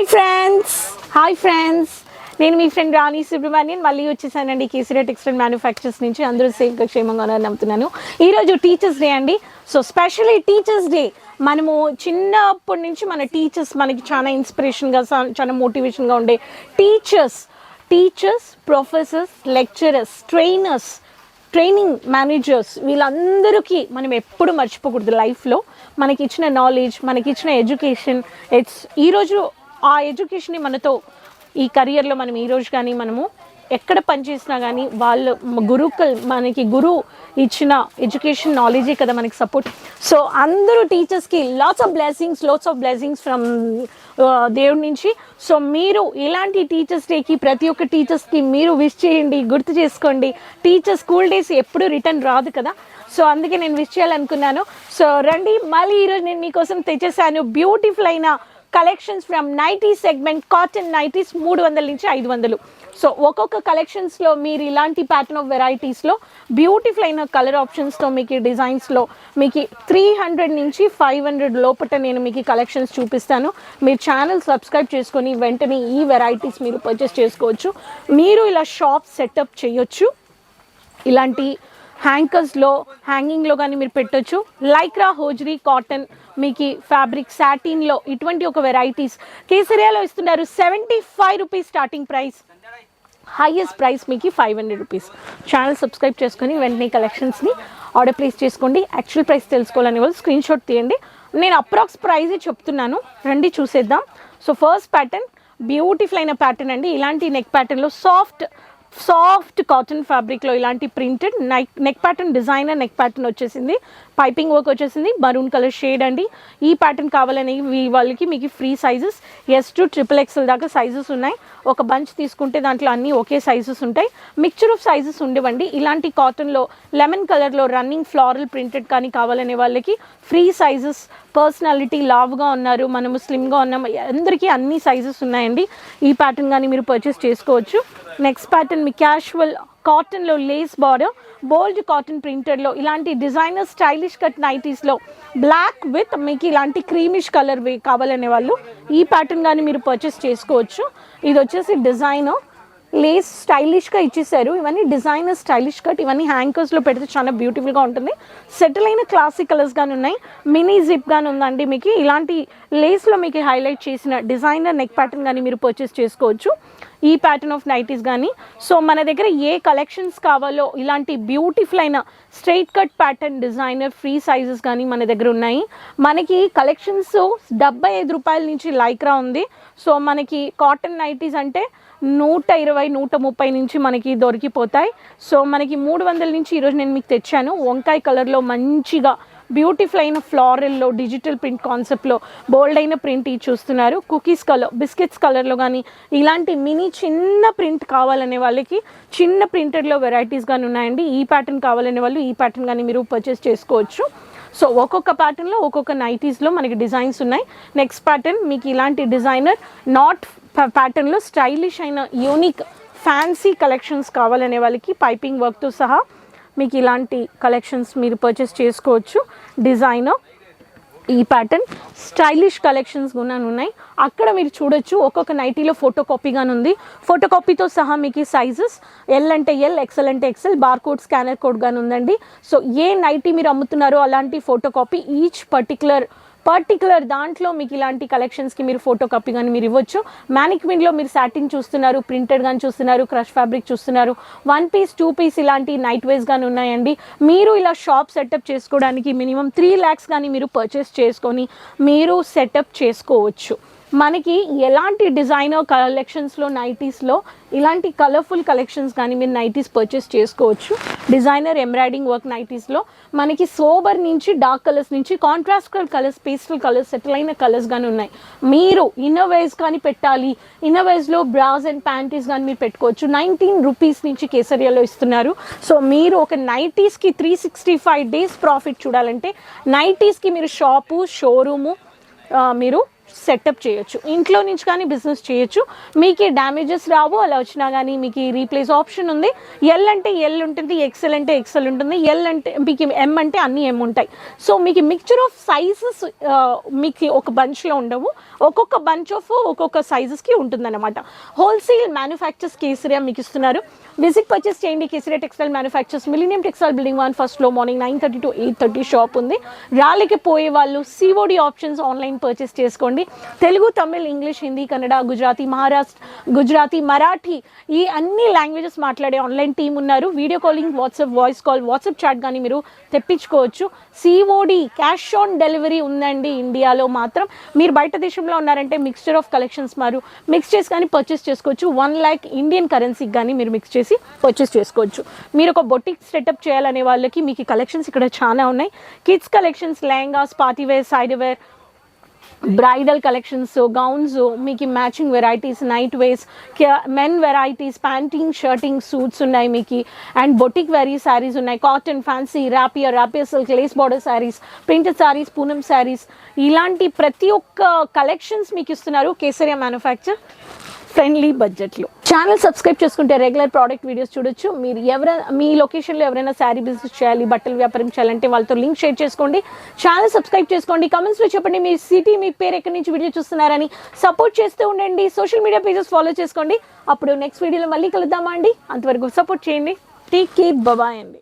Hi friends నేను మీ friend రాణి సుబ్రహ్మణ్యన్ మళ్ళీ వచ్చేసానండి కేసరియా టెక్స్టైల్ మ్యానుఫ్యాక్చర్స్ నుంచి. అందరూ సేఫ్గా క్షేమంగా ఉన్నారని నమ్ముతున్నాను. ఈరోజు టీచర్స్ డే అండి. సో స్పెషల్లీ టీచర్స్ డే మనము చిన్నప్పటి నుంచి మన టీచర్స్ మనకి చాలా ఇన్స్పిరేషన్గా చాలా మోటివేషన్గా ఉండే teachers professors lecturers training managers వీళ్ళందరికీ మనం ఎప్పుడు మర్చిపోకూడదు. లైఫ్లో మనకి ఇచ్చిన నాలెడ్జ్ మనకి ఇచ్చిన ఎడ్యుకేషన్ ఈరోజు ఆ ఎడ్యుకేషన్ని మనతో ఈ కెరియర్లో మనం ఈరోజు కానీ మనము ఎక్కడ పనిచేసినా కానీ వాళ్ళు మనకి గురువు ఇచ్చిన ఎడ్యుకేషన్ నాలెడ్జే కదా మనకి సపోర్ట్. సో అందరూ టీచర్స్కి లాట్స్ ఆఫ్ బ్లెస్సింగ్స్ ఫ్రమ్ దేవుడి నుంచి. సో మీరు ఇలాంటి టీచర్స్ డేకి ప్రతి ఒక్క టీచర్స్కి మీరు విష్ చేయండి, గుర్తు చేసుకోండి. స్కూల్ డేస్ ఎప్పుడు రిటర్న్ రాదు కదా. సో అందుకే నేను విష్ చేయాలనుకున్నాను. సో రండి, మళ్ళీ ఈరోజు నేను మీకోసం తెచ్చేసాను బ్యూటిఫుల్ అయిన collections from nighty segment. Cotton nighties 300 నుంచి 500. సో ఒక్కొక్క కలెక్షన్స్లో మీరు ఇలాంటి ప్యాటర్న్ ఆఫ్ వెరైటీస్లో బ్యూటిఫుల్ అయిన కలర్ ఆప్షన్స్తో మీకు డిజైన్స్లో మీకు 300 నుంచి 500 లోపల నేను మీకు కలెక్షన్స్ చూపిస్తాను. మీరు ఛానల్ సబ్స్క్రైబ్ చేసుకొని వెంటనే ఈ వెరైటీస్ మీరు పర్చేస్ చేసుకోవచ్చు. మీరు ఇలా షాప్ సెటప్ చేయొచ్చు. ఇలాంటి హ్యాంగింగ్లో కానీ మీరు పెట్టొచ్చు. లైక్రా, హోజ్రీ, కాటన్, మీకు ఫ్యాబ్రిక్, సాటిన్లో ఇటువంటి ఒక వెరైటీస్ కేసరియాలో ఇస్తున్నారు. 75 rupees starting price, highest price మీకు 500 రూపీస్. ఛానల్ సబ్స్క్రైబ్ చేసుకొని వెంటనే కలెక్షన్స్ని ఆర్డర్ ప్లేస్ చేసుకోండి. యాక్చువల్ ప్రైస్ తెలుసుకోవాలని వాళ్ళు స్క్రీన్ షాట్ తీయండి. నేను అప్రాక్స్ ప్రైజే చెప్తున్నాను, రండి చూసేద్దాం. సో ఫస్ట్ ప్యాటర్న్ బ్యూటిఫుల్ అయిన ప్యాటర్న్ అండి. ఇలాంటి నెక్ ప్యాటర్న్లో సాఫ్ట్ కాటన్ ఫ్యాబ్రిక్లో ఇలాంటి printed neck pattern, designer neck pattern వచ్చేసింది. పైపింగ్ వర్క్ వచ్చేసింది. మరూన్ కలర్ షేడ్ అండి. ఈ ప్యాటర్న్ కావాలని వాళ్ళకి మీకు free sizes S to XXL దాకా సైజెస్ ఉన్నాయి. ఒక బంచ్ తీసుకుంటే దాంట్లో అన్నీ ఒకే సైజెస్ ఉంటాయి. మిక్చర్ ఆఫ్ సైజెస్ ఉండేవండి. ఇలాంటి కాటన్లో లెమన్ కలర్లో రన్నింగ్ ఫ్లారల్ ప్రింటెడ్ కానీ కావాలనే వాళ్ళకి ఫ్రీ సైజెస్. పర్సనాలిటీ లావుగా ఉన్నారు, మనము స్లిమ్గా ఉన్నాం, అందరికీ అన్ని సైజెస్ ఉన్నాయండి. ఈ ప్యాటర్న్ కానీ మీరు పర్చేస్ చేసుకోవచ్చు. నెక్స్ట్ ప్యాటర్న్ మీ క్యాషువల్ కాటన్లో లేస్ బార్డర్, బోల్డ్ కాటన్ ప్రింటెడ్లో ఇలాంటి డిజైనర్ స్టైలిష్ కట్ నైటీస్లో బ్లాక్ విత్ మీకు ఇలాంటి క్రీమిష్ కలర్ కావాలనే వాళ్ళు ఈ ప్యాటర్న్ కానీ మీరు పర్చేస్ చేసుకోవచ్చు. ఇది వచ్చేసి డిజైనర్ లేస్ స్టైలిష్గా ఇచ్చేసారు. ఇవన్నీ డిజైనర్ స్టైలిష్ కట్. ఇవన్నీ హ్యాంకర్స్లో పెడితే చాలా బ్యూటిఫుల్గా ఉంటుంది. సెటిల్ అయిన క్లాసిక్ కలర్స్ కానీ ఉన్నాయి. మినీ జిప్ కానీ ఉందండి. మీకు ఇలాంటి లేస్లో మీకు హైలైట్ చేసిన డిజైనర్ నెక్ ప్యాటర్న్ కానీ మీరు పర్చేస్ చేసుకోవచ్చు. ఈ ప్యాటర్న్ ఆఫ్ నైటీస్ కానీ. సో మన దగ్గర ఏ కలెక్షన్స్ కావాలో ఇలాంటి బ్యూటిఫుల్ అయిన straight cut pattern designer free sizes కానీ మన దగ్గర ఉన్నాయి. మనకి కలెక్షన్స్ 75 రూపాయల నుంచి లైక్రా ఉంది. సో మనకి కాటన్ నైటీస్ అంటే 120, 130 నుంచి మనకి దొరికిపోతాయి. సో మనకి 300 నుంచి ఈరోజు నేను మీకు తెచ్చాను. వంకాయ కలర్లో మంచిగా బ్యూటిఫుల్ అయిన ఫ్లారల్లో డిజిటల్ ప్రింట్ కాన్సెప్ట్లో బోల్డ్ అయిన ప్రింట్ ఇది చూస్తున్నారు. కుకీస్ కలర్, బిస్కెట్స్ కలర్లో కానీ ఇలాంటి చిన్న ప్రింట్ కావాలనే వాళ్ళకి చిన్న ప్రింటెడ్లో వెరైటీస్ కానీ ఉన్నాయండి. ఈ ప్యాటర్న్ కావాలనే వాళ్ళు ఈ ప్యాటర్న్ కానీ మీరు పర్చేస్ చేసుకోవచ్చు. సో ఒక్కొక్క ప్యాటర్న్లో ఒక్కొక్క నైటీస్లో మనకి డిజైన్స్ ఉన్నాయి. నెక్స్ట్ ప్యాటర్న్ మీకు ఇలాంటి డిజైనర్ నాట్ ప్యాటర్న్లో స్టైలిష్ అయిన యూనిక్ ఫ్యాన్సీ కలెక్షన్స్ కావాలనే వాళ్ళకి పైపింగ్ వర్క్తో సహా మీకు ఇలాంటి కలెక్షన్స్ మీరు పర్చేస్ చేసుకోవచ్చు. డిజైనర్ ఈ ప్యాటర్న్ స్టైలిష్ కలెక్షన్స్ కూడా ఉన్నాయి. అక్కడ మీరు చూడొచ్చు ఒక్కొక్క నైటీలో ఫోటో కాపీగానే ఉంది. ఫోటో కాపీతో సహా మీకు సైజెస్ L అంటే L, XL అంటే XL, bar code, scanner code కానీ ఉందండి. సో ఏ నైటీ మీరు అమ్ముతున్నారో అలాంటి ఫోటో కాపీ ఈచ్ పర్టికులర్ దాంట్లో మీకు ఇలాంటి కలెక్షన్స్కి మీరు ఫోటో కాపీ కానీ మీరు ఇవ్వచ్చు. మ్యానిక్విన్లో మీరు సాటిన్ చూస్తున్నారు, ప్రింటెడ్ కానీ చూస్తున్నారు, క్రష్ ఫ్యాబ్రిక్ చూస్తున్నారు, 1 పీస్ 2 పీస్ ఇలాంటి నైట్ వేస్ కానీ ఉన్నాయండి. మీరు ఇలా షాప్ సెటప్ చేసుకోవడానికి మినిమం 3 lakhs కానీ మీరు పర్చేస్ చేసుకొని మీరు సెటప్ చేసుకోవచ్చు. మనకి ఎలాంటి డిజైనర్ కలెక్షన్స్లో నైటీస్లో ఇలాంటి కలర్ఫుల్ కలెక్షన్స్ కానీ మీరు నైటీస్ పర్చేస్ చేసుకోవచ్చు. డిజైనర్ ఎంబ్రాయిడింగ్ వర్క్ నైటీస్లో మనకి సోబర్ నుంచి డార్క్ కలర్స్ నుంచి contrast colours, pastel colours, settle అయిన కలర్స్ కానీ ఉన్నాయి. మీరు ఇన్నర్ వేర్స్ కానీ పెట్టాలి, ఇన్నర్ వేర్స్లో బ్రాస్ అండ్ ప్యాంటీస్ కానీ మీరు పెట్టుకోవచ్చు. 19 రూపీస్ నుంచి కేసరియాలో ఇస్తున్నారు. సో మీరు ఒక నైటీస్కి 365 days ప్రాఫిట్ చూడాలంటే నైటీస్కి మీరు షోరూము మీరు సెటప్ చేయొచ్చు, ఇంట్లో నుంచి కానీ బిజినెస్ చేయొచ్చు. మీకు డ్యామేజెస్ రావు, అలా వచ్చినా కానీ మీకు రీప్లేస్ ఆప్షన్ ఉంది. ఎల్ అంటే ఎల్ ఉంటుంది, ఎక్సెల్ అంటే ఎక్సెల్ ఉంటుంది, ఎల్ అంటే మీకు ఎం అంటే అన్ని ఎం ఉంటాయి. సో మీకు మిక్చర్ ఆఫ్ సైజెస్ మీకు ఒక బంచ్లో ఉండవు, ఒక్కొక్క బంచ్ ఆఫ్ ఒక్కొక్క సైజెస్కి ఉంటుందన్నమాట. హోల్సేల్ మ్యానుఫ్యాక్చర్స్ కేసరియా మీకు ఇస్తున్నారు. విజిట్ పర్చేస్ చేయండి. Kesariya textile manufactures, millennium textile building 1 first floor. Morning 9:30 to 8:30 shop ఉంది. రాలేకపోయే వాళ్ళు సిఓడి ఆప్షన్స్ ఆన్లైన్ పర్చేస్ చేసుకోండి. తెలుగు, తమిళ్, ఇంగ్లీష్, హిందీ, కన్నడ, గుజరాతీ, గుజరాతీ, మరాఠీ ఈ అన్ని లాంగ్వేజెస్ మాట్లాడే ఆన్లైన్ టీం ఉన్నారు. Video calling, WhatsApp voice call, WhatsApp chat కానీ మీరు తెప్పించుకోవచ్చు. సిఓడి క్యాష్ ఆన్ డెలివరీ ఉందండి ఇండియాలో మాత్రం. మీరు బయట దేశంలో ఉన్నారంటే మిక్స్చర్ ఆఫ్ కలెక్షన్స్ మిక్స్ చేసి కానీ పర్చేస్ చేసుకోవచ్చు. 1 lakh ఇండియన్ కరెన్సీకి కానీ మీరు మిక్స్ చేసి పర్చేస్ చేసుకోవచ్చు. మీరు ఒక బొటిక్ సెటప్ చేయాలనే వాళ్ళకి మీకు కలెక్షన్స్ ఇక్కడ చాలా ఉన్నాయి. Kids collections, lehengas, party wear, side wear, bridal collections, gowns, మీకు matching varieties, night wears, men varieties, panting, shirting, suits ఉన్నాయి మీకు. అండ్ బొటిక్ వెరీ శారీస్ ఉన్నాయి. Cotton, fancy, rapier silk, lace border saris, printed saris, Poonam saris, ఇలాంటి ప్రతి ఒక్క కలెక్షన్స్ మీకు ఇస్తున్నారు కేసరియా మ్యానుఫ్యాక్చర్ ఫ్రెండ్లీ బడ్జెట్లో. ఛానల్ సబ్స్క్రైబ్ చేసుకుంటే రెగ్యులర్ ప్రోడక్ట్ వీడియోస్ చూడొచ్చు. మీరు మీ లొకేషన్లో ఎవరైనా శారీ బిజినెస్ చేయాలి, బట్టలు వ్యాపారం చేయాలంటే వాళ్ళతో లింక్ షేర్ చేసుకోండి. ఛానల్ సబ్స్క్రైబ్ చేసుకోండి. కమెంట్స్లో చెప్పండి మీ సిటీ, మీ పేరు, ఎక్కడి నుంచి వీడియో చూస్తున్నారని. సపోర్ట్ చేస్తూ ఉండండి. సోషల్ మీడియా పేజెస్ ఫాలో చేసుకోండి. అప్పుడు నెక్స్ట్ వీడియోలో మళ్ళీ కలుద్దామా అండి. అంతవరకు సపోర్ట్ చేయండి. టేక్ కేర్, బాయ్ అండి.